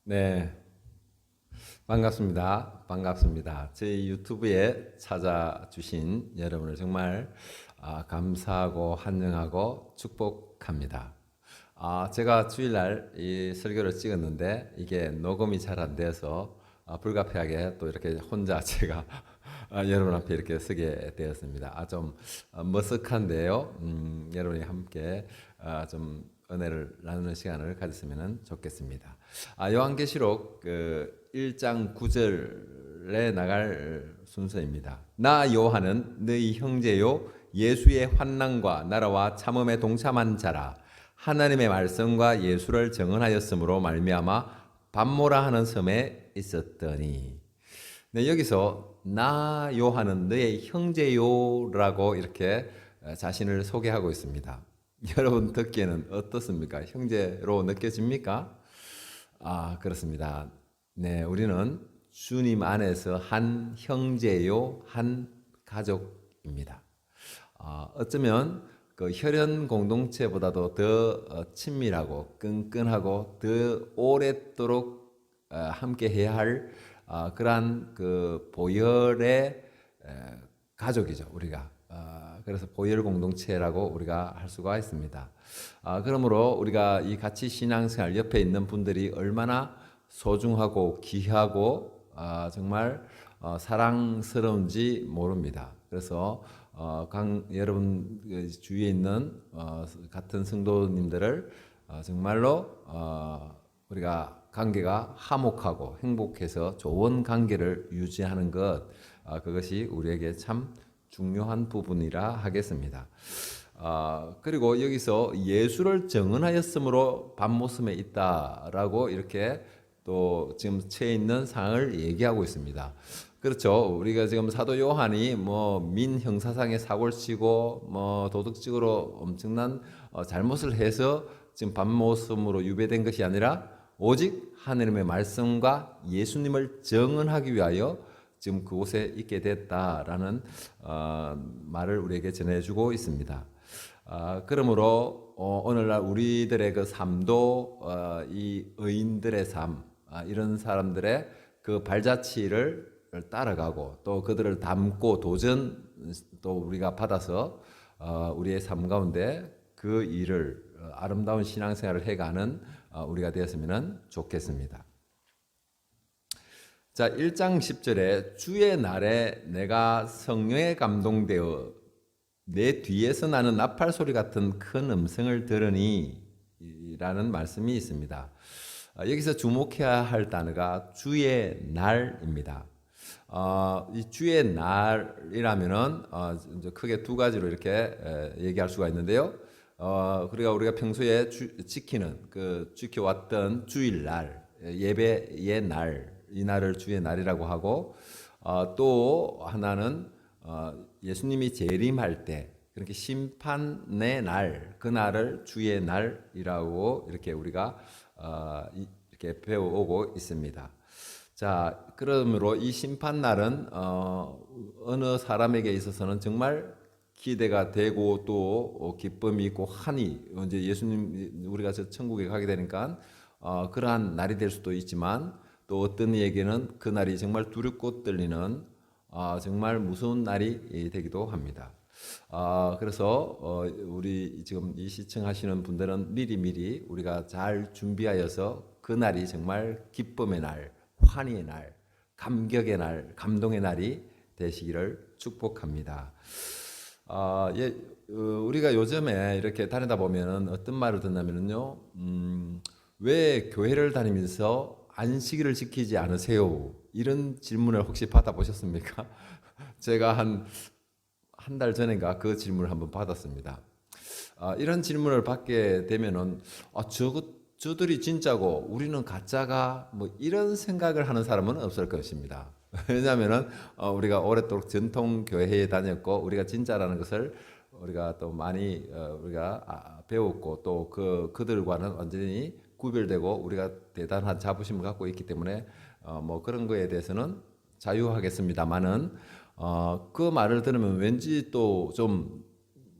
네, 반갑습니다. 반갑습니다. 저희 유튜브에 찾아주신 여러분을 정말 감사하고 환영하고 축복합니다. 제가 주일날 이 설교를 찍었는데 이게 녹음이 잘 안 돼서 불가피하게 또 이렇게 혼자 제가 여러분 앞에 이렇게 서게 되었습니다. 좀 머쓱한데요. 여러분이 함께 좀 은혜를 나누는 시간을 가졌으면 좋겠습니다. 요한계시록 그 1장 9절에 나갈 순서입니다. 나 요한은 너희 형제요 예수의 환난과 나라와 참음에 동참한 자라. 하나님의 말씀과 예수를 증언하였으므로 말미암아 밤모라 하는 섬에 있었더니. 네, 여기서 나 요한은 너의 형제요라고 이렇게 자신을 소개하고 있습니다. 여러분 듣기에는 어떻습니까? 형제로 느껴집니까? 그렇습니다. 네, 우리는 주님 안에서 한 형제요, 한 가족입니다. 어쩌면 그 혈연 공동체보다도 더 친밀하고 끈끈하고 더 오랫도록 함께 해야 할 그러한 그 보혈의 가족이죠, 우리가. 그래서 보혈 공동체라고 우리가 할 수가 있습니다. 그러므로 우리가 이 같이 신앙생활 옆에 있는 분들이 얼마나 소중하고 귀하고 정말 사랑스러운지 모릅니다. 그래서 여러분 주위에 있는 같은 성도님들을 정말로 우리가 관계가 화목하고 행복해서 좋은 관계를 유지하는 것, 그것이 우리에게 참 중요한 부분이라 하겠습니다. 그리고 여기서 예수를 증언하였으므로 밤모섬에 있다라고 이렇게 또 지금 처해 있는 상황을 얘기하고 있습니다. 그렇죠. 우리가 지금 사도 요한이 뭐 민 형사상의 사고를 치고 뭐 도덕적으로 엄청난 잘못을 해서 지금 밤모섬으로 유배된 것이 아니라 오직 하나님의 말씀과 예수님을 증언하기 위하여 지금 그곳에 있게 됐다라는 말을 우리에게 전해주고 있습니다. 그러므로 오늘날 우리들의 그 삶도 이 의인들의 삶, 이런 사람들의 그 발자취를 따라가고 또 그들을 닮고 도전 또 우리가 받아서 우리의 삶 가운데 그 일을 아름다운 신앙생활을 해가는 우리가 되었으면 좋겠습니다. 자, 1장 10절에 주의 날에 내가 성령에 감동되어 내 뒤에서 나는 나팔 소리 같은 큰 음성을 들으니 라는 말씀이 있습니다. 여기서 주목해야 할 단어가 주의 날입니다. 이 주의 날이라면은 이제 크게 두 가지로 이렇게 얘기할 수가 있는데요. 그리고 우리가 평소에 지켜왔던 주일날, 예배의 날, 이 날을 주의 날이라고 하고, 또 하나는 예수님이 재림할 때, 그렇게 심판의 날, 그 날을 주의 날이라고 이렇게 우리가 이렇게 배워오고 있습니다. 자, 그러므로 이 심판 날은 어느 사람에게 있어서는 정말 기대가 되고 또 기쁨이 있고 한이 이제 예수님 우리가 저 천국에 가게 되니까 그러한 날이 될 수도 있지만 또 어떤 이에게는 그 날이 정말 두렵고 떨리는 정말 무서운 날이 되기도 합니다. 그래서 우리 지금 이 시청하시는 분들은 미리미리 우리가 잘 준비하여서 그 날이 정말 기쁨의 날, 환희의 날, 감격의 날, 감동의 날이 되시기를 축복합니다. 우리가 요즘에 이렇게 다니다 보면은 어떤 말을 듣냐면요, 왜 교회를 다니면서 안식일을 지키지 않으세요? 이런 질문을 혹시 받아보셨습니까? 제가 한 달 전인가 그 질문을 한번 받았습니다. 이런 질문을 받게 되면은 저들이 진짜고 우리는 가짜가 뭐 이런 생각을 하는 사람은 없을 것입니다. 왜냐하면은 우리가 오랫도록 전통 교회에 다녔고 우리가 진짜라는 것을 우리가 또 많이 우리가 배웠고 또 그들과는 완전히 구별되고 우리가 대단한 자부심을 갖고 있기 때문에 뭐 그런 거에 대해서는 자유하겠습니다만은 그 말을 들으면 왠지 또 좀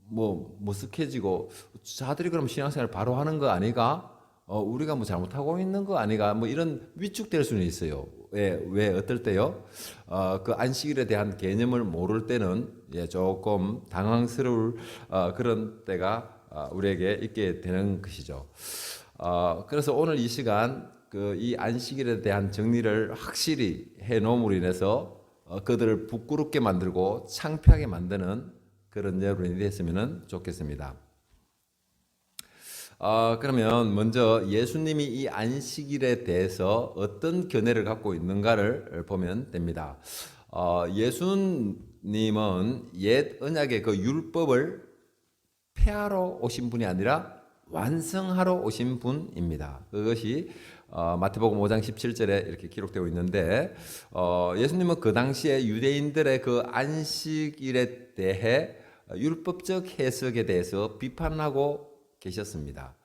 뭐 머쓱해지고 자들이 그럼 신앙생활 바로 하는 거 아니가? 우리가 뭐 잘못하고 있는 거 아니가 뭐 이런 위축될 수는 있어요. 왜 어떨 때요? 그 안식일에 대한 개념을 모를 때는 조금 당황스러울 그런 때가 우리에게 있게 되는 것이죠. 그래서 오늘 이 시간 그 이 안식일에 대한 정리를 확실히 해 놓음으로 인해서 그들을 부끄럽게 만들고 창피하게 만드는 그런 여러분이 됐으면 좋겠습니다. 그러면 먼저 예수님이 이 안식일에 대해서 어떤 견해를 갖고 있는가를 보면 됩니다. 예수님은 옛 언약의 그 율법을 폐하러 오신 분이 아니라 완성하러 오신 분입니다. 그것이 마태복음 5장 17절에 이렇게 기록되어 있는데 예수님은 그 당시에 유대인들의 그 안식일에 대해 율법적 해석에 대해서 비판하고 계셨습니다.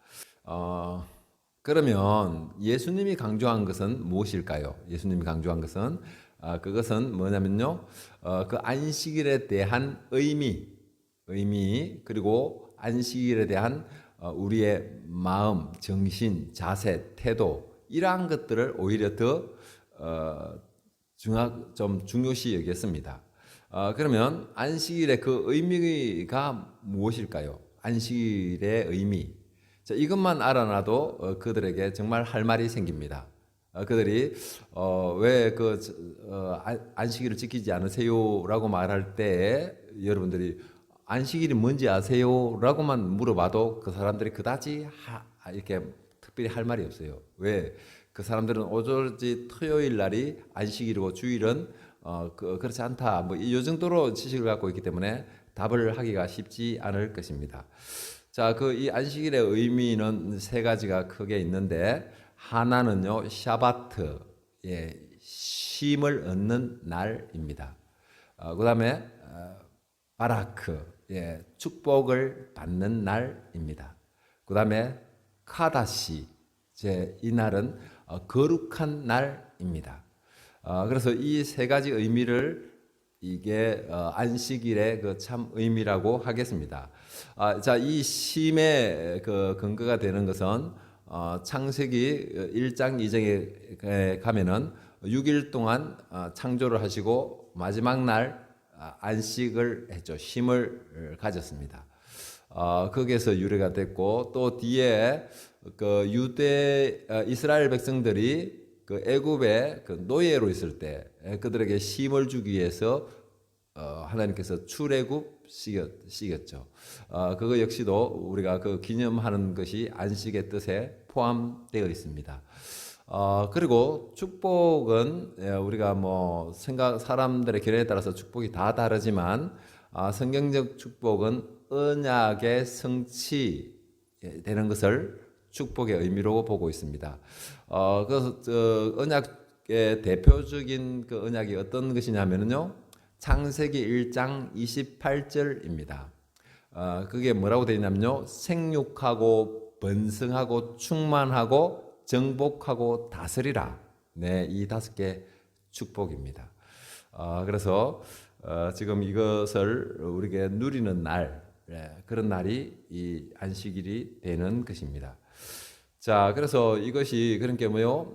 그러면 예수님이 강조한 것은 무엇일까요? 예수님이 강조한 것은 그것은 뭐냐면요, 그 안식일에 대한 의미 그리고 안식일에 대한 우리의 마음, 정신, 자세, 태도 이러한 것들을 오히려 더 좀 중요시 여겼습니다. 그러면 안식일의 그 의미가 무엇일까요? 안식일의 의미. 자, 이것만 알아놔도 그들에게 정말 할 말이 생깁니다. 그들이 왜 그 안식일을 지키지 않으세요라고 말할 때 여러분들이 안식일이 뭔지 아세요? 라고만 물어봐도 그 사람들이 그다지 이렇게 특별히 할 말이 없어요. 왜? 그 사람들은 오로지 토요일 날이 안식일이고 주일은 그렇지 않다. 뭐 이 정도로 지식을 갖고 있기 때문에 답을 하기가 쉽지 않을 것입니다. 자, 그 이 안식일의 의미는 세 가지가 크게 있는데 하나는요, 샤바트, 쉼을 얻는 날입니다. 그다음에 바라크, 축복을 받는 날입니다. 그다음에 카다시, 이 날은 거룩한 날입니다. 그래서 이 세 가지 의미를 이게 안식일의 그 참 의미라고 하겠습니다. 자, 이 쉼의 그 근거가 되는 것은 창세기 1장 2장에 가면은 6일 동안 창조를 하시고 마지막 날 안식을 했죠. 쉼을 가졌습니다. 거기에서 유래가 됐고 또 뒤에 그 이스라엘 백성들이 그 애굽에 그 노예로 있을 때 그들에게 쉼을 주기 위해서 하나님께서 출애굽 시켰죠. 그거 역시도 우리가 그 기념하는 것이 안식의 뜻에 포함되어 있습니다. 그리고 축복은 우리가 뭐 사람들의 견해에 따라서 축복이 다 다르지만 성경적 축복은 언약의 성취되는 것을 축복의 의미로 보고 있습니다. 그래서 언약의 대표적인 그 언약이 어떤 것이냐면요, 창세기 1장 28절입니다. 그게 뭐라고 되어 있냐면요, 생육하고 번성하고 충만하고 정복하고 다스리라. 네, 이 5개 축복입니다. 그래서 지금 이것을 우리에게 누리는 날, 그런 날이 이 안식일이 되는 것입니다. 자, 그래서 이것이 그러니까 뭐요?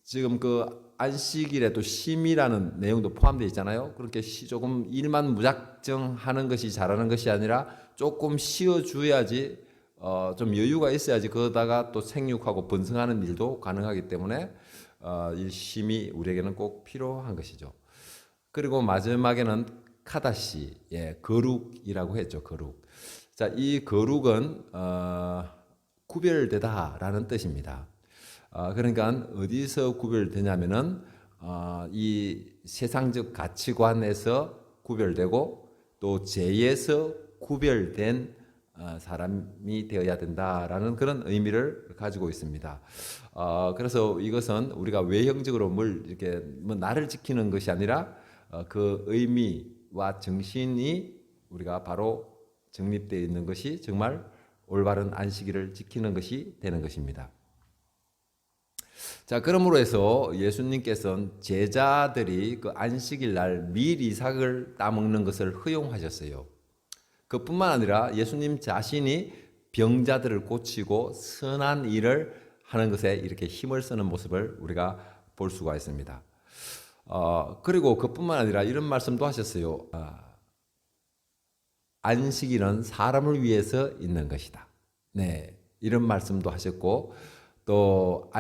지금 그 안식일에도 쉼이라는 내용도 포함되어 있잖아요. 그렇게 조금 일만 무작정 하는 것이 잘하는 것이 아니라 조금 쉬어줘야지 좀 여유가 있어야지 그러다가 또 생육하고 번성하는 일도 가능하기 때문에 이 쉼이 우리에게는 꼭 필요한 것이죠. 그리고 마지막에는 카다시, 거룩이라고 했죠. 거룩. 자, 이 거룩은 구별되다라는 뜻입니다. 그러니까 어디서 구별되냐면은 이 세상적 가치관에서 구별되고 또 죄에서 구별된 사람이 되어야 된다라는 그런 의미를 가지고 있습니다. 그래서 이것은 우리가 외형적으로 이렇게 뭐 나를 지키는 것이 아니라 그 의미와 정신이 우리가 바로 정립되어 있는 것이 정말 올바른 안식일을 지키는 것이 되는 것입니다. 자, 그러므로 해서 예수님께서는 제자들이 그 안식일 날 밀 이삭을 따먹는 것을 허용하셨어요. 그뿐만 아니라 예수님 자신이 병자들을 고치고 선한 일을 하는 것에 이렇게 힘을 쓰는 모습을 우리가 볼 수가 있습니다. 그리고 그뿐만 아니라 이런 말씀도 하셨어요. 안식일은 사람을 위해서 있는 것이다. 네, 이런 말씀도 하셨고 또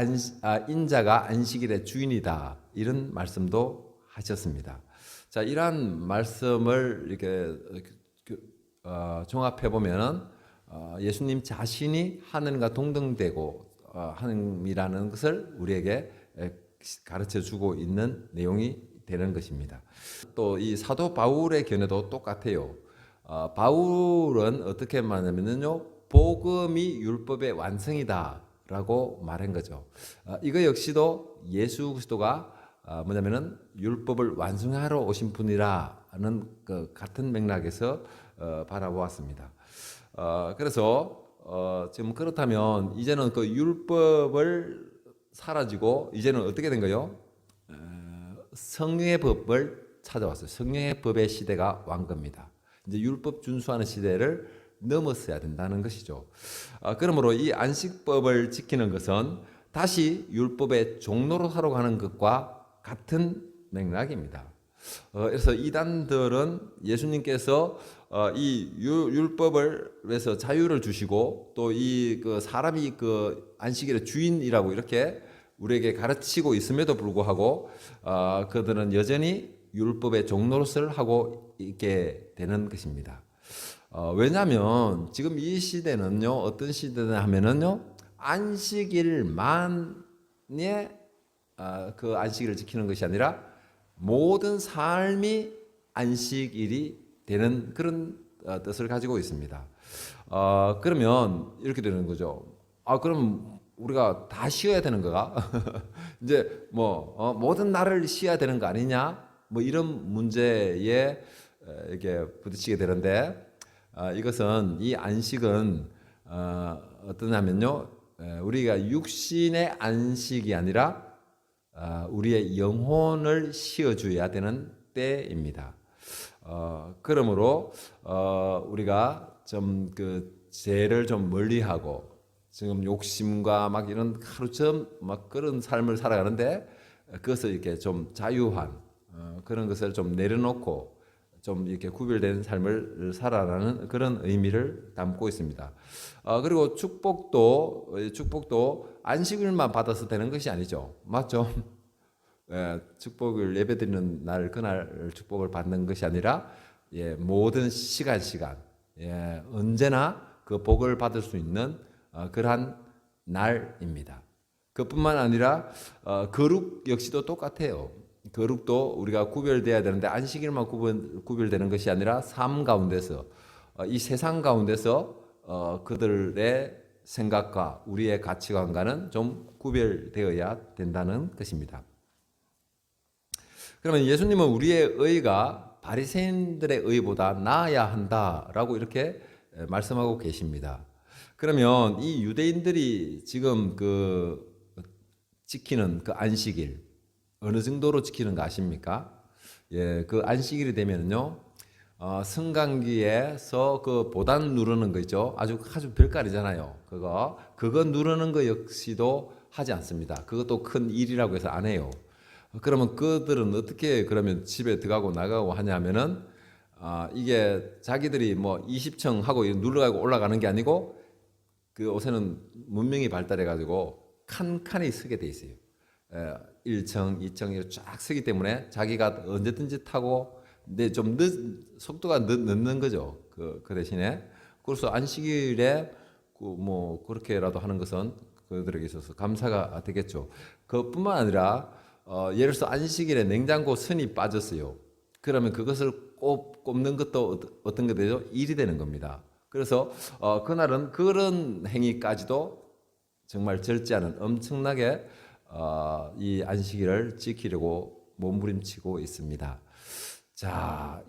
인자가 안식일의 주인이다. 이런 말씀도 하셨습니다. 자, 이러한 말씀을 이렇게 종합해 보면은 예수님 자신이 하느님과 동등되고 하느님이라는 것을 우리에게 가르쳐 주고 있는 내용이 되는 것입니다. 또 이 사도 바울의 견해도 똑같아요. 바울은 어떻게 말하냐면요, 복음이 율법의 완성이다라고 말한 거죠. 이거 역시도 예수 그리스도가 뭐냐면은 율법을 완성하러 오신 분이라는 그 같은 맥락에서 바라보았습니다. 그래서 지금 그렇다면 이제는 그 율법을 사라지고 이제는 어떻게 된 거요? 성령의 법을 찾아왔어요. 성령의 법의 시대가 완 겁니다. 이제 율법 준수하는 시대를 넘었어야 된다는 것이죠. 그러므로 이 안식법을 지키는 것은 다시 율법의 종로로 살아가는 것과 같은 맥락입니다. 그래서 이단들은 예수님께서 이 율법을 위해서 자유를 주시고 또 이 그 사람이 그 안식일의 주인이라고 이렇게 우리에게 가르치고 있음에도 불구하고 그들은 여전히 율법의 종노릇을 하고 있게 되는 것입니다. 왜냐하면 지금 이 시대는요, 어떤 시대냐 하면은요, 안식일만의 그 안식일을 지키는 것이 아니라 모든 삶이 안식일이 되는 그런 뜻을 가지고 있습니다. 그러면 이렇게 되는 거죠. 그럼 우리가 다 쉬어야 되는 거가? 이제 모든 날을 쉬어야 되는 거 아니냐? 뭐 이런 문제에 이렇게 부딪히게 되는데, 이것은 이 안식은 어떠냐면요, 우리가 육신의 안식이 아니라 우리의 영혼을 쉬어줘야 되는 때입니다. 그러므로 우리가 좀 그 죄를 좀 멀리하고 지금 욕심과 막 이런 하루처럼 막 그런 삶을 살아가는데 그것을 이렇게 좀 자유한 그런 것을 좀 내려놓고 좀 이렇게 구별된 삶을 살아가는 그런 의미를 담고 있습니다. 그리고 축복도 안식일만 받아서 되는 것이 아니죠. 맞죠? 축복을 예배드리는 날 그날 축복을 받는 것이 아니라 모든 시간 언제나 그 복을 받을 수 있는 그러한 날입니다. 그뿐만 아니라 거룩 역시도 똑같아요. 거룩도 우리가 구별돼야 되는데 안식일만 구별되는 것이 아니라 삶 가운데서 이 세상 가운데서 그들의 생각과 우리의 가치관과는 좀 구별되어야 된다는 것입니다. 그러면 예수님은 우리의 의가 바리새인들의 의보다 나아야 한다라고 이렇게 말씀하고 계십니다. 그러면 이 유대인들이 지금 그 지키는 그 안식일 어느 정도로 지키는 거 아십니까? 그 안식일이 되면요, 성강기에서 그 보단 누르는 거 있죠. 아주 별깔이잖아요. 그거 누르는 거 역시도 하지 않습니다. 그것도 큰 일이라고 해서 안 해요. 그러면 그들은 어떻게 그러면 집에 들어가고 나가고 하냐면은 이게 자기들이 뭐 20층 하고 눌러가고 올라가는 게 아니고 그 요새는 문명이 발달해 가지고 칸칸이 서게 돼 있어요. 1층, 2층 이렇게 쫙 서기 때문에 자기가 언제든지 타고 근데 좀 속도가 늦는 거죠. 그 대신에 그래서 안식일에 뭐 그렇게라도 하는 것은 그들에게 있어서 감사가 되겠죠. 그뿐만 아니라 예를 들어서 안식일에 냉장고 선이 빠졌어요. 그러면 그것을 꼽는 것도 어떤 게 되죠? 일이 되는 겁니다. 그래서 그날은 그런 행위까지도 정말 절제 않은 엄청나게 이 안식일을 지키려고 몸부림치고 있습니다. 자,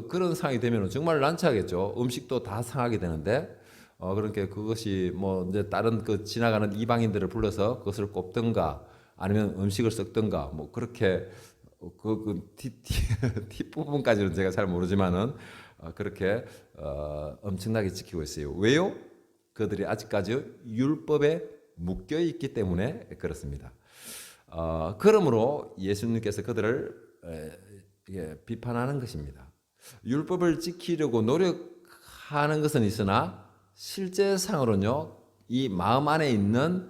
그런 상황이 되면 정말 난처하겠죠. 음식도 다 상하게 되는데 그러니까 그것이 뭐 이제 다른 그 지나가는 이방인들을 불러서 그것을 꼽든가 아니면 음식을 섞든가 뭐 그렇게 팁 부분까지는 제가 잘 모르지만은 그렇게 엄청나게 지키고 있어요. 왜요? 그들이 아직까지 율법에 묶여 있기 때문에 그렇습니다. 그러므로 예수님께서 그들을 비판하는 것입니다. 율법을 지키려고 노력하는 것은 있으나 실제상으로는요, 이 마음 안에 있는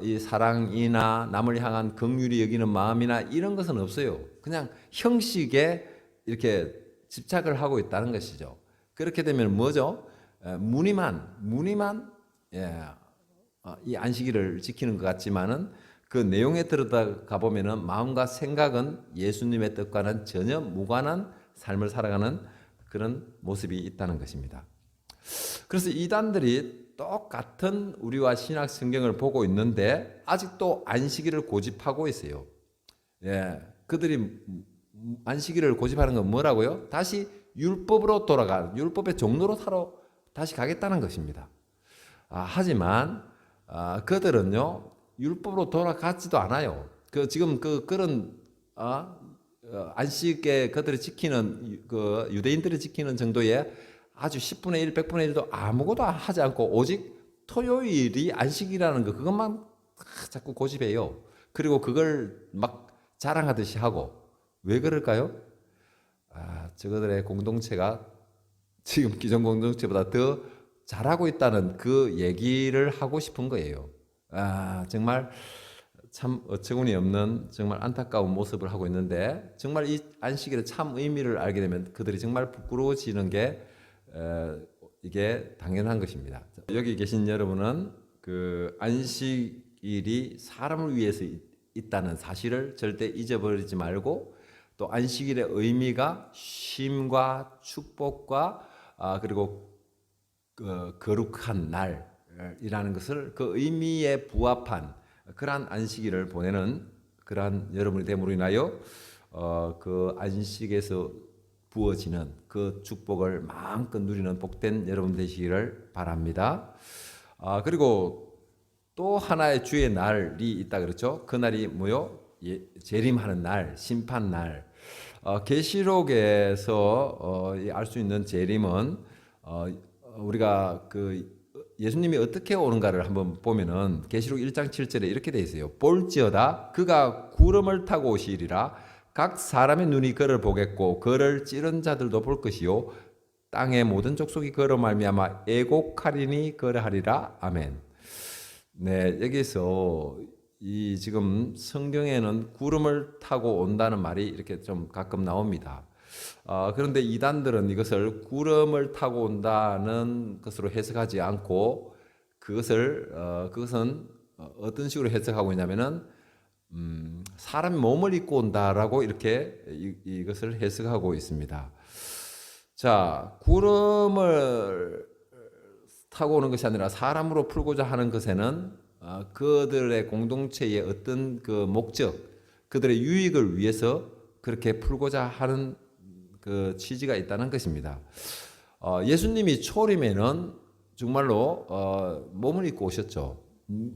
이 사랑이나 남을 향한 긍휼히 여기는 마음이나 이런 것은 없어요. 그냥 형식에 이렇게 집착을 하고 있다는 것이죠. 그렇게 되면 뭐죠? 무늬만 이 안식일을 지키는 것 같지만은 그 내용에 들어가 보면은 마음과 생각은 예수님의 뜻과는 전혀 무관한 삶을 살아가는 그런 모습이 있다는 것입니다. 그래서 이단들이 똑같은 우리와 신약 성경을 보고 있는데 아직도 안식일을 고집하고 있어요. 그들이 안식일을 고집하는 건 뭐라고요? 다시 율법으로 율법의 종로로 다시 가겠다는 것입니다. 하지만 그들은요, 율법으로 돌아가지도 않아요. 지금 그런 안식에 그들이 지키는 그 유대인들이 지키는 정도의 아주 10분의 1, 100분의 1도 아무것도 하지 않고 오직 토요일이 안식이라는 거 그것만 자꾸 고집해요. 그리고 그걸 막 자랑하듯이 하고 왜 그럴까요? 저들의 공동체가 지금 기존 공동체보다 더 잘하고 있다는 그 얘기를 하고 싶은 거예요. 정말 참 어처구니 없는 정말 안타까운 모습을 하고 있는데 정말 이 안식일의 참 의미를 알게 되면 그들이 정말 부끄러워지는 게 이게 당연한 것입니다. 여기 계신 여러분은 그 안식일이 사람을 위해서 있다는 사실을 절대 잊어버리지 말고 또 안식일의 의미가 쉼과 축복과 그리고 거룩한 날이라는 것을 그 의미에 부합한 그러한 안식일을 보내는 그러한 여러분이 됨으로 인하여 그 안식에서 부어지는 그 축복을 마음껏 누리는 복된 여러분 되시기를 바랍니다. 그리고 또 하나의 주의 날이 있다 그렇죠? 그 날이 뭐요? 재림하는 날, 심판 날. 계시록에서 알 수 있는 재림은 우리가 그 예수님이 어떻게 오는가를 한번 보면은 계시록 1장 7절에 이렇게 돼 있어요. 볼지어다 그가 구름을 타고 오시리라. 각 사람의 눈이 그를 보겠고 그를 찌른 자들도 볼 것이요 땅의 모든 족속이 그로 말미암아 애곡하리니 그러하리라. 아멘. 네, 여기서 이 지금 성경에는 구름을 타고 온다는 말이 이렇게 좀 가끔 나옵니다. 그런데 이단들은 이것을 구름을 타고 온다는 것으로 해석하지 않고 그것은 어떤 식으로 해석하고 있냐면은 사람이 몸을 입고 온다라고 이렇게 이것을 해석하고 있습니다. 자, 구름을 타고 오는 것이 아니라 사람으로 풀고자 하는 것에는 그들의 공동체의 어떤 그 목적, 그들의 유익을 위해서 그렇게 풀고자 하는 그 취지가 있다는 것입니다. 예수님이 초림에는 정말로 몸을 입고 오셨죠.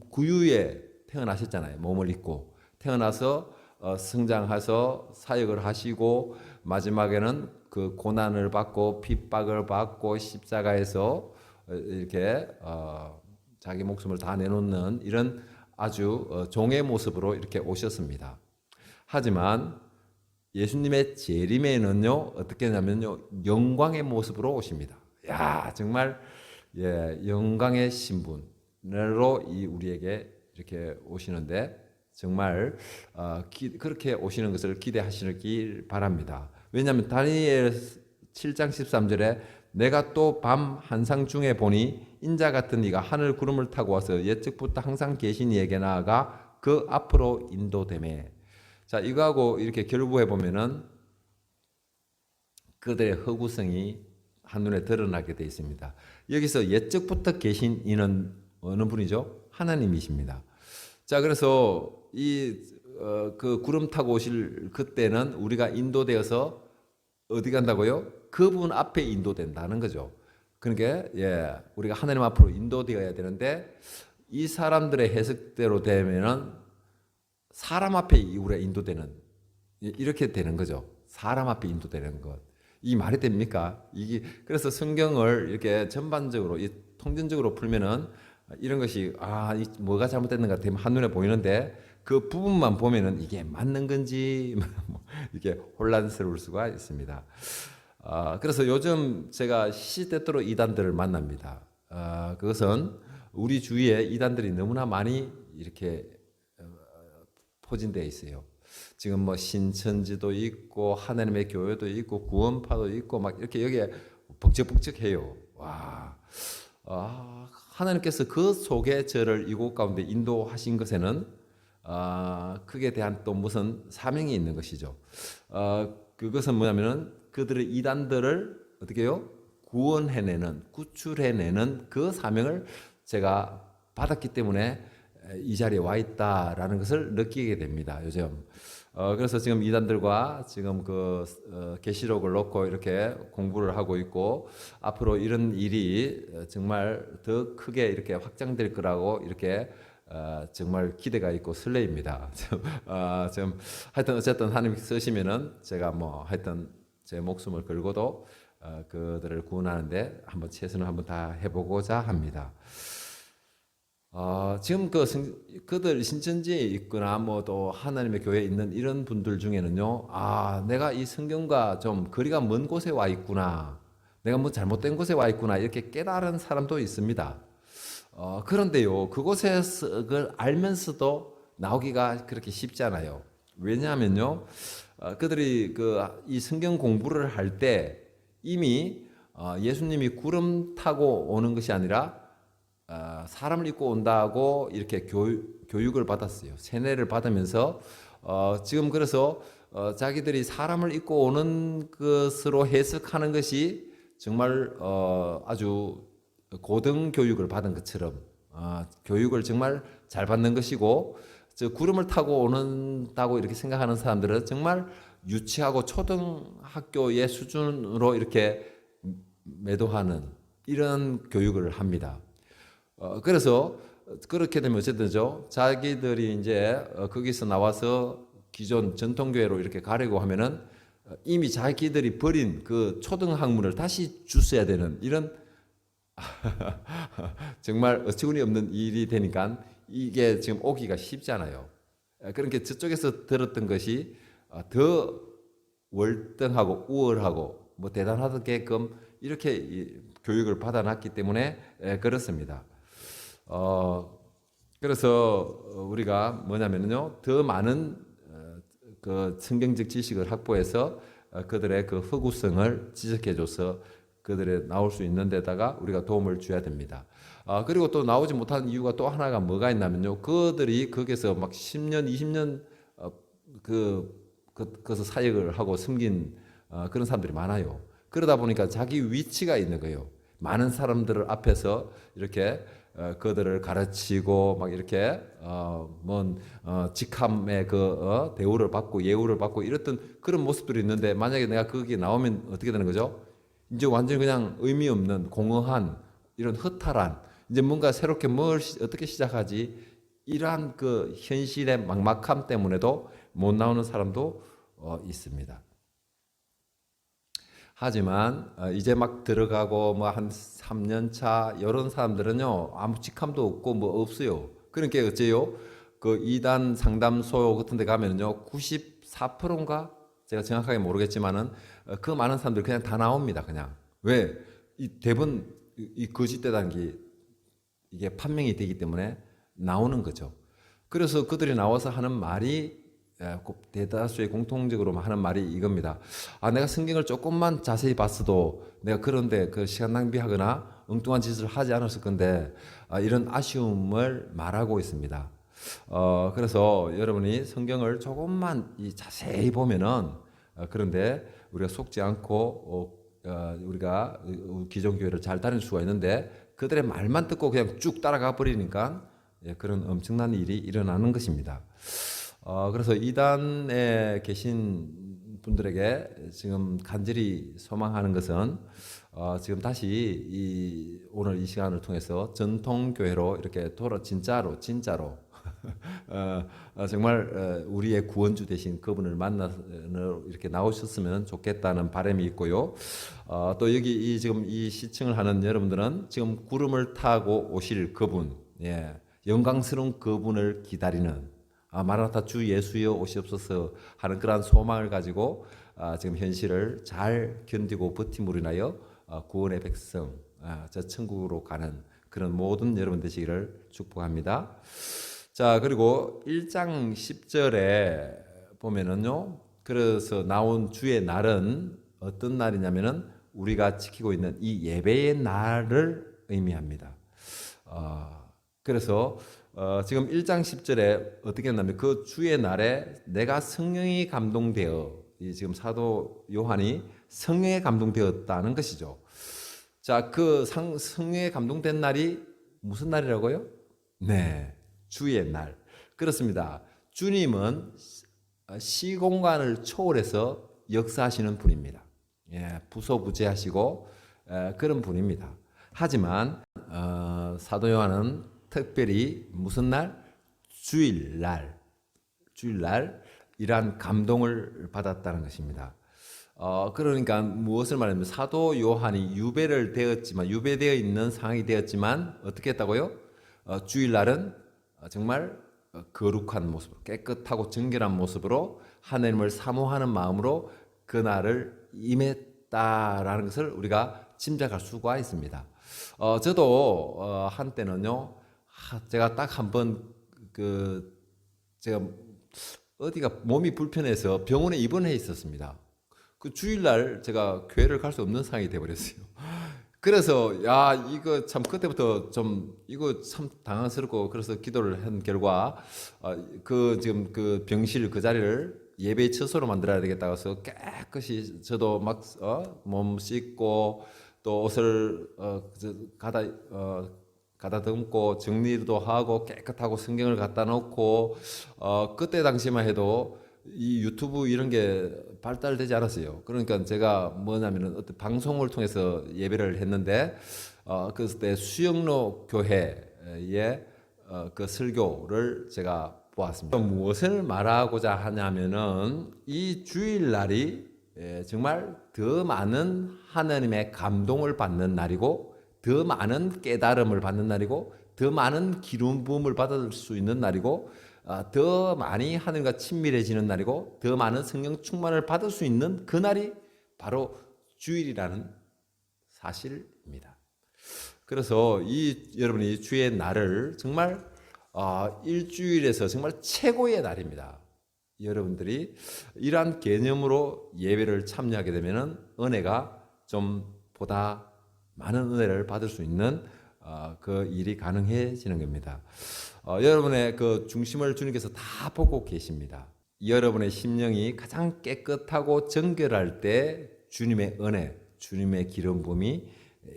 구유에 태어나셨잖아요. 몸을 입고 태어나서 성장해서 사역을 하시고 마지막에는 그 고난을 받고 핍박을 받고 십자가에서 이렇게 자기 목숨을 다 내놓는 이런 아주 종의 모습으로 이렇게 오셨습니다. 하지만 예수님의 재림에는요 어떻게 하냐면요 영광의 모습으로 오십니다. 정말 영광의 신분으로 우리에게 이렇게 오시는데 정말 그렇게 오시는 것을 기대하시길 바랍니다. 왜냐하면 다니엘 7장 13절에 내가 또 밤 한상 중에 보니 인자 같은 이가 하늘 구름을 타고 와서 옛적부터 항상 계신 이에게 나아가 그 앞으로 인도되매. 자, 이거하고 이렇게 결부해 보면은 그들의 허구성이 한눈에 드러나게 되어 있습니다. 여기서 옛적부터 계신 이는 어느 분이죠? 하나님이십니다. 자, 그래서 그 구름 타고 오실 그때는 우리가 인도되어서 어디 간다고요? 그분 앞에 인도된다는 거죠. 그러니까 우리가 하나님 앞으로 인도되어야 되는데 이 사람들의 해석대로 되면은 사람 앞에 우리가 인도되는 이렇게 되는 거죠. 사람 앞에 인도되는 것. 이 말이 됩니까? 그래서 성경을 이렇게 전반적으로 통전적으로 풀면은 이런 것이 뭐가 잘못됐는가 되면 한눈에 보이는데 그 부분만 보면은 이게 맞는 건지 뭐 이게 혼란스러울 수가 있습니다. 그래서 요즘 제가 시시때때로 이단들을 만납니다. 그것은 우리 주위에 이단들이 너무나 많이 이렇게 포진되어 있어요. 지금 뭐 신천지도 있고 하나님의 교회도 있고 구원파도 있고 막 이렇게 여기에 벅적벅적해요. 와, 하나님께서 그 속에 저를 이곳 가운데 인도하신 것에는 그에 대한 또 무슨 사명이 있는 것이죠. 그것은 뭐냐면은 그들의 이단들을 어떻게 해요? 구원해내는, 구출해내는 그 사명을 제가 받았기 때문에 이 자리에 와 있다라는 것을 느끼게 됩니다. 요즘. 그래서 지금 이단들과 지금 계시록을 놓고 이렇게 공부를 하고 있고 앞으로 이런 일이 정말 더 크게 이렇게 확장될 거라고 이렇게 정말 기대가 있고 설레입니다. 지금 하여튼 어쨌든 하나님 쓰시면은 제가 뭐 하여튼 제 목숨을 걸고도 그들을 구원하는데 한번 최선을 한번 다 해보고자 합니다. 지금 그들 신천지에 있거나 뭐 또 하나님의 교회에 있는 이런 분들 중에는요, 내가 이 성경과 좀 거리가 먼 곳에 와 있구나, 내가 뭐 잘못된 곳에 와 있구나 이렇게 깨달은 사람도 있습니다. 그런데요, 그곳에서 그걸 알면서도 나오기가 그렇게 쉽지 않아요. 왜냐하면요, 그들이 이 성경 공부를 할 때 이미 예수님이 구름 타고 오는 것이 아니라 사람을 입고 온다고 이렇게 교육을 받았어요. 세뇌를 받으면서 지금 그래서 자기들이 사람을 입고 오는 것으로 해석하는 것이 정말 아주 고등 교육을 받은 것처럼 교육을 정말 잘 받는 것이고 저 구름을 타고 오는다고 이렇게 생각하는 사람들은 정말 유치하고 초등학교의 수준으로 이렇게 매도하는 이런 교육을 합니다. 그래서 그렇게 되면 어쨌든죠. 자기들이 이제 거기서 나와서 기존 전통교회로 이렇게 가려고 하면은 이미 자기들이 버린 그 초등학문을 다시 주셔야 되는 이런 정말 어처구니 없는 일이 되니까 이게 지금 오기가 쉽잖아요. 그러니까 저쪽에서 들었던 것이 더 월등하고 우월하고 뭐 대단하게끔 이렇게 교육을 받아놨기 때문에 그렇습니다. 그래서 우리가 뭐냐면요, 더 많은 그 성경적 지식을 확보해서 그들의 그 허구성을 지적해줘서 그들의 나올 수 있는 데다가 우리가 도움을 줘야 됩니다. 그리고 또 나오지 못하는 이유가 또 하나가 뭐가 있냐면요, 그들이 거기서 막 10년, 20년 그것을 사역을 하고 섬긴 그런 사람들이 많아요. 그러다 보니까 자기 위치가 있는 거예요. 많은 사람들 앞에서 이렇게 그들을 가르치고 막 이렇게 직함의 대우를 받고 예우를 받고 이랬던 그런 모습들이 있는데 만약에 내가 거기에 나오면 어떻게 되는 거죠? 이제 완전히 그냥 의미 없는 공허한 이런 허탈한 이제 뭔가 새롭게 뭘 어떻게 시작하지 이러한 그 현실의 막막함 때문에도 못 나오는 사람도 있습니다. 하지만 이제 막 들어가고 뭐 한 3년 차 이런 사람들은요 아무 직함도 없고 뭐 없어요. 그러니까 어째요? 그 이단 상담소 같은 데 가면은요 94%인가 제가 정확하게 모르겠지만은 그 많은 사람들 그냥 다 나옵니다. 그냥 왜? 이 대부분 이 거짓되다는 게 이게 판명이 되기 때문에 나오는 거죠. 그래서 그들이 나와서 하는 말이 대다수의 공통적으로 하는 말이 이겁니다. 내가 성경을 조금만 자세히 봤어도 내가 그런데 그 시간 낭비하거나 엉뚱한 짓을 하지 않았을 건데 이런 아쉬움을 말하고 있습니다. 그래서 여러분이 성경을 조금만 자세히 보면은 그런데 우리가 속지 않고 우리가 기존 교회를 잘 다닐 수가 있는데 그들의 말만 듣고 그냥 쭉 따라가 버리니까 그런 엄청난 일이 일어나는 것입니다. 그래서 이단에 계신 분들에게 지금 간절히 소망하는 것은 지금 다시 오늘 이 시간을 통해서 전통교회로 이렇게 진짜로 정말 우리의 구원주 되신 그분을 만나서 이렇게 나오셨으면 좋겠다는 바람이 있고요. 또 여기 지금 이 시청을 하는 여러분들은 지금 구름을 타고 오실 그분, 예, 영광스러운 그분을 기다리는 마라나타 주 예수여 오시옵소서 하는 그러한 소망을 가지고 지금 현실을 잘 견디고 버팀으로 인하여 구원의 백성, 저 천국으로 가는 그런 모든 여러분 되시기를 축복합니다. 자, 그리고 1장 10절에 보면은요, 그래서 나온 주의 날은 어떤 날이냐면은 우리가 지키고 있는 이 예배의 날을 의미합니다. 그래서 지금 1장 10절에 어떻게 했냐면 그 주의 날에 내가 성령이 감동되어, 지금 사도 요한이 성령에 감동되었다는 것이죠. 자, 그 성령에 감동된 날이 무슨 날이라고요? 네, 주의 날. 그렇습니다. 주님은 시공간을 초월해서 역사하시는 분입니다. 예, 부소부재하시고 그런 분입니다. 하지만 사도 요한은 특별히 무슨 날? 주일날 이러한 감동을 받았다는 것입니다. 그러니까 무엇을 말하냐면 사도 요한이 유배되어 있는 상황이 되었지만 어떻게 했다고요? 주일날은 정말 거룩한 모습으로 깨끗하고 정결한 모습으로 하나님을 사모하는 마음으로 그날을 임했다라는 것을 우리가 짐작할 수가 있습니다. 저도 한때는요, 제가 딱 한 번 제가 어디가 몸이 불편해서 병원에 입원해 있었습니다. 그 주일날 제가 교회를 갈 수 없는 상황이 돼버렸어요. 그래서 이거 참 그때부터 좀 이거 참 당황스럽고 그래서 기도를 한 결과 지금 그 병실 그 자리를 예배의 처소로 만들어야 되겠다고 해서 깨끗이 저도 막 몸 씻고 또 옷을 가다듬고 정리도 하고 깨끗하고 성경을 갖다 놓고 그때 당시만 해도 이 유튜브 이런 게 발달되지 않았어요. 그러니까 제가 뭐냐면은 어떤 방송을 통해서 예배를 했는데 그때 수영로 교회의 그 설교를 제가 보았습니다. 무엇을 말하고자 하냐면은 이 주일날이 정말 더 많은 하나님의 감동을 받는 날이고 더 많은 깨달음을 받는 날이고 더 많은 기름 부음을 받을 수 있는 날이고 더 많이 하늘과 친밀해지는 날이고 더 많은 성령 충만을 받을 수 있는 그 날이 바로 주일이라는 사실입니다. 그래서 여러분이 주의 날을 정말 일주일에서 정말 최고의 날입니다. 여러분들이 이러한 개념으로 예배를 참여하게 되면 은혜가 좀 보다 많은 은혜를 받을 수 있는 그 일이 가능해지는 겁니다. 여러분의 그 중심을 주님께서 다 보고 계십니다. 여러분의 심령이 가장 깨끗하고 정결할 때 주님의 은혜, 주님의 기름 부음이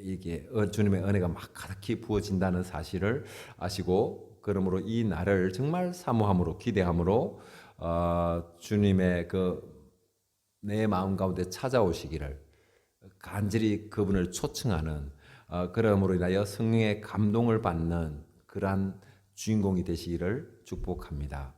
이게 주님의 은혜가 막 가득히 부어진다는 사실을 아시고 그러므로 이 날을 정말 사모함으로 기대함으로 주님의 내 마음 가운데 찾아오시기를 간절히 그분을 초청하는 그러므로 인하여 성령의 감동을 받는 그러한 주인공이 되시기를 축복합니다.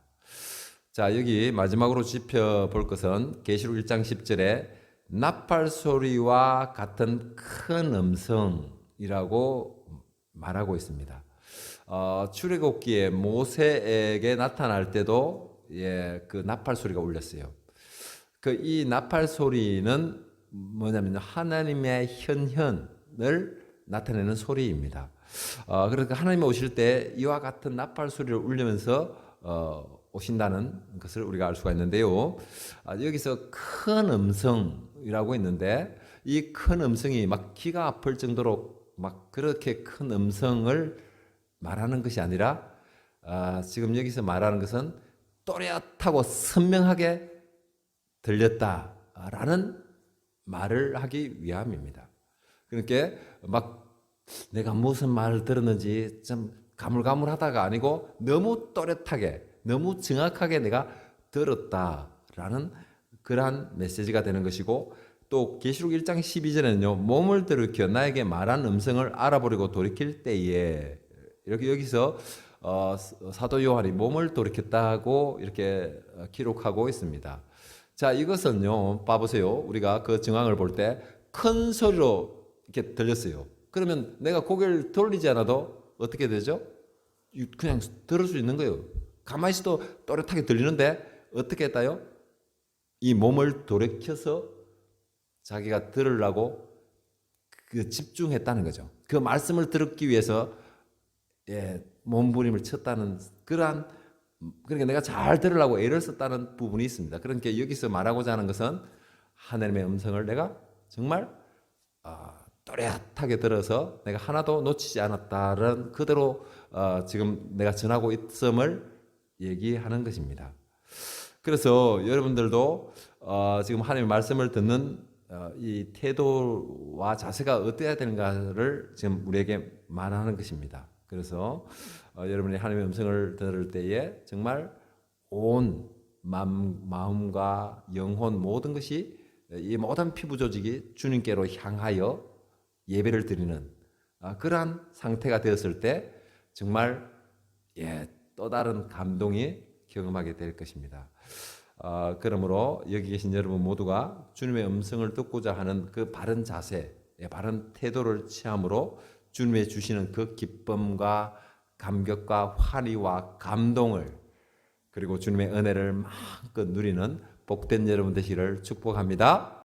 자, 여기 마지막으로 짚어볼 것은 계시록 1장 10절에 나팔 소리와 같은 큰 음성이라고 말하고 있습니다. 출애굽기에 모세에게 나타날 때도 그 나팔 소리가 울렸어요. 이 나팔 소리는 뭐냐면 하나님의 현현을 나타내는 소리입니다. 그러니까 하나님이 오실 때 이와 같은 나팔 소리를 울리면서 오신다는 것을 우리가 알 수가 있는데요. 여기서 큰 음성이라고 있는데 이 큰 음성이 막 귀가 아플 정도로 막 그렇게 큰 음성을 말하는 것이 아니라 지금 여기서 말하는 것은 또렷하고 선명하게 들렸다라는 말을 하기 위함입니다. 그러니까 막 내가 무슨 말을 들었는지 좀 가물가물하다가 아니고 너무 또렷하게 너무 정확하게 내가 들었다라는 그러한 메시지가 되는 것이고 또 계시록 1장 12절에는요. 몸을 들이켜 나에게 말한 음성을 알아보려고 돌이킬 때에 이렇게 여기서 사도 요한이 몸을 돌이켰다고 이렇게 기록하고 있습니다. 자, 이것은요, 봐보세요. 우리가 그 정황을 볼 때 큰 소리로 이렇게 들렸어요. 그러면 내가 고개를 돌리지 않아도 어떻게 되죠? 그냥 들을 수 있는 거예요. 가만히 있어도 또렷하게 들리는데 어떻게 했다요? 이 몸을 돌이켜서 자기가 들으려고 집중했다는 거죠. 그 말씀을 듣기 위해서 몸부림을 쳤다는 그러한, 그러니까 내가 잘 들으려고 애를 썼다는 부분이 있습니다. 그러니까 여기서 말하고자 하는 것은 하나님의 음성을 내가 정말 또렷하게 들어서 내가 하나도 놓치지 않았다는 그대로 지금 내가 전하고 있음을 얘기하는 것입니다. 그래서 여러분들도 지금 하나님의 말씀을 듣는 이 태도와 자세가 어때야 되는가를 지금 우리에게 말하는 것입니다. 그래서 여러분이 하나님의 음성을 들을 때에 정말 온 마음과 영혼 모든 것이 이 모든 피부 조직이 주님께로 향하여 예배를 드리는 그러한 상태가 되었을 때 정말 또 다른 감동이 경험하게 될 것입니다. 그러므로 여기 계신 여러분 모두가 주님의 음성을 듣고자 하는 그 바른 자세, 바른 태도를 취함으로 주님의 주시는 그 기쁨과 감격과 환희와 감동을 그리고 주님의 은혜를 마음껏 누리는 복된 여러분 되시기를 축복합니다.